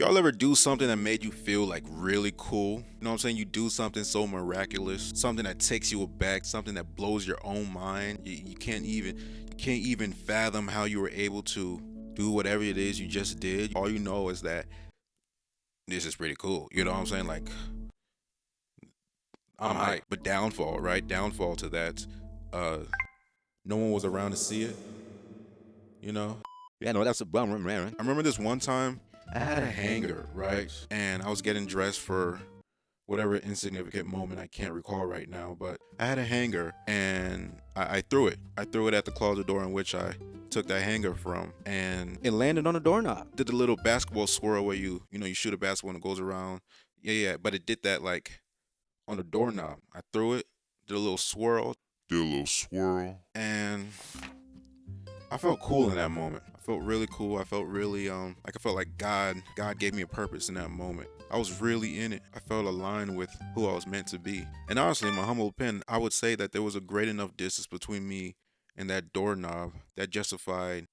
Y'all ever do something that made you feel like really cool? You know what I'm saying? You do something so miraculous, something that takes you aback, something that blows your own mind. You can't even fathom how you were able to do whatever it is you just did. All you know is that this is pretty cool. You know what I'm saying? Like, I'm hyped. But downfall, right? Downfall to that. Uh no one was around to see it, you know? Yeah, no, that's a bummer, man. I remember this one time I had a hanger, right? And I was getting dressed for whatever insignificant moment I can't recall right now, but I had a hanger and I threw it. I threw it at the closet door in which I took that hanger from, and It landed on a doorknob. did the little basketball swirl where you shoot a basketball and it goes around. Yeah, but it did that like on the doorknob. I threw it, did a little swirl, and I felt cool in that moment. I felt really cool. I felt really like I felt like God gave me a purpose in that moment. I was really in it. I felt aligned with who I was meant to be. And honestly, in my humble opinion, I would say that there was a great enough distance between me and that doorknob that justified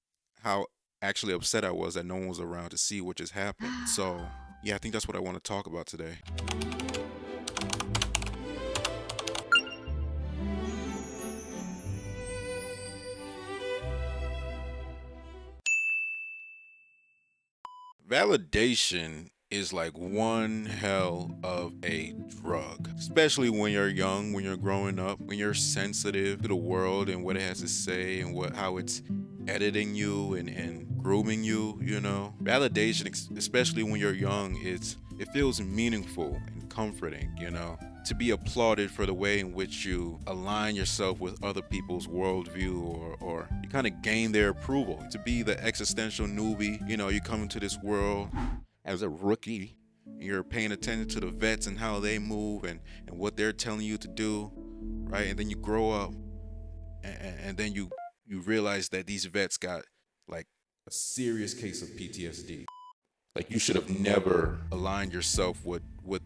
how actually upset I was that no one was around to see what just happened. So, yeah, I think that's what I want to talk about today. Validation is like one hell of a drug, especially when you're young, when you're growing up, when you're sensitive to the world and what it has to say and how it's editing you and grooming you, you know. Validation, especially when you're young, it feels meaningful and comforting, you know, to be applauded for the way in which you align yourself with other people's worldview, or you kind of gain their approval. To be the existential newbie, you know, you come into this world as a rookie, you're paying attention to the vets and how they move and what they're telling you to do, right? And then you grow up, and then you realize that these vets got like a serious case of PTSD. Like, you should have never aligned yourself with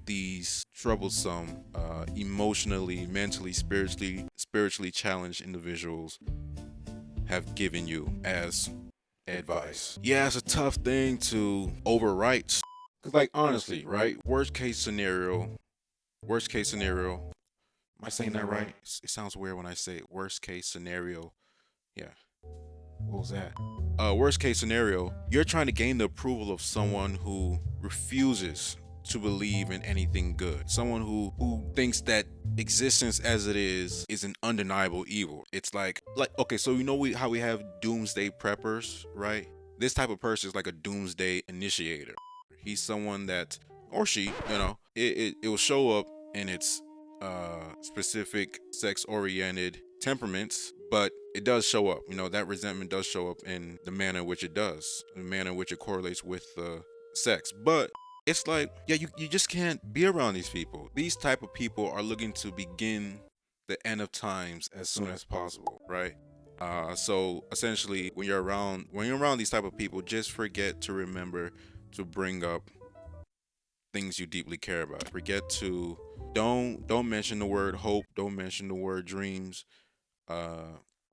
these troublesome, emotionally, mentally, spiritually challenged individuals have given you as advice. Yeah, it's a tough thing to overwrite. Cause, like, honestly, right? Worst case scenario. Am I saying that right? It sounds weird when I say it. Worst case scenario. Yeah. What was that? Worst case scenario, you're trying to gain the approval of someone who refuses to believe in anything good. Someone who thinks that existence as it is an undeniable evil. It's like okay, so how we have doomsday preppers, right? This type of person is like a doomsday initiator. He's someone that, or she, you know, it will show up in its specific sex oriented temperaments, but it does show up. You know, that resentment does show up in the manner in which it does, the manner in which it correlates with sex. But it's like, yeah, you just can't be around these people. These type of people are looking to begin the end of times as soon as possible, right? So essentially, when you're around these type of people, just forget to remember to bring up things you deeply care about. Forget to don't mention the word hope. Don't mention the word dreams.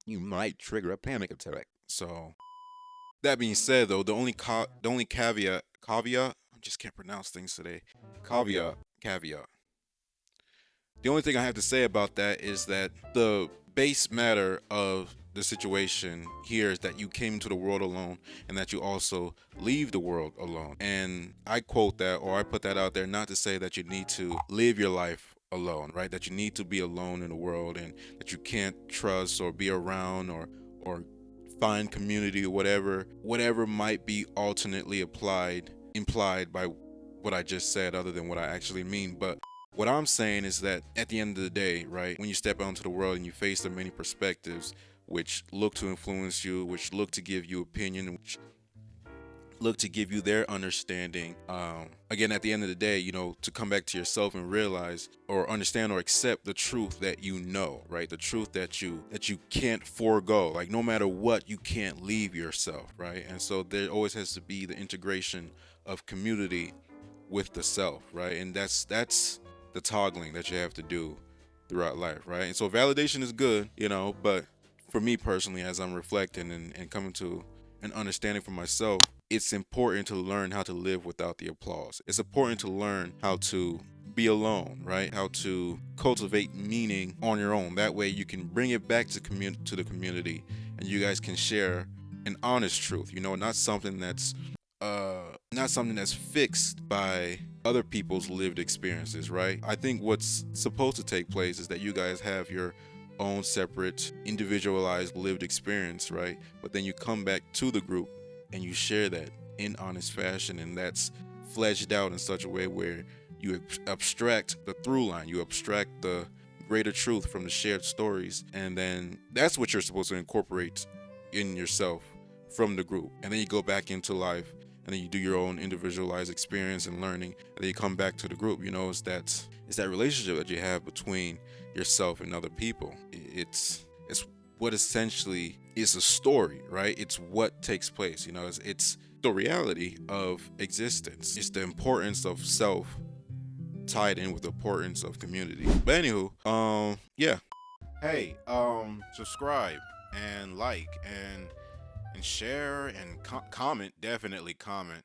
You might trigger a panic attack. So that being said, though, the only caveat, I just can't pronounce things today. Caveat. The only thing I have to say about that is that the base matter of the situation here is that you came into the world alone and that you also leave the world alone. And I quote that, or I put that out there, not to say that you need to live your life alone, right? That you need to be alone in the world and that you can't trust or be around or find community or whatever might be alternately implied by what I just said, other than what I actually mean. But what I'm saying is that at the end of the day, right, when you step out into the world and you face the many perspectives which look to influence you, which look to give you opinion, which look to give you their understanding. Again, at the end of the day, you know, to come back to yourself and realize or understand or accept the truth that you know, right? The truth that you can't forego. Like, no matter what, you can't leave yourself, right? And so there always has to be the integration of community with the self, right? And that's the toggling that you have to do throughout life, right? And so validation is good, you know, but for me personally, as I'm reflecting and coming to and understanding for myself, it's important to learn how to live without the applause. It's important to learn how to be alone, right? How to cultivate meaning on your own. That way you can bring it back to the community, and you guys can share an honest truth, not something that's fixed by other people's lived experiences, right? I think what's supposed to take place is that you guys have your own separate individualized lived experience, right? But then you come back to the group and you share that in honest fashion, and that's fleshed out in such a way where you abstract the through line, you abstract the greater truth from the shared stories, and then that's what you're supposed to incorporate in yourself from the group. And then you go back into life, and then you do your own individualized experience and learning, and then you come back to the group. It's that relationship that you have between yourself and other people. It's what essentially is a story, right? It's what takes place. It's the reality of existence. It's the importance of self tied in with the importance of community. But anywho, yeah. Hey, subscribe and like and share and comment. Definitely comment.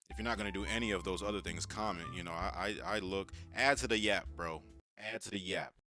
If you're not gonna do any of those other things, comment. I look. Add to the yap, bro. Add to the yap.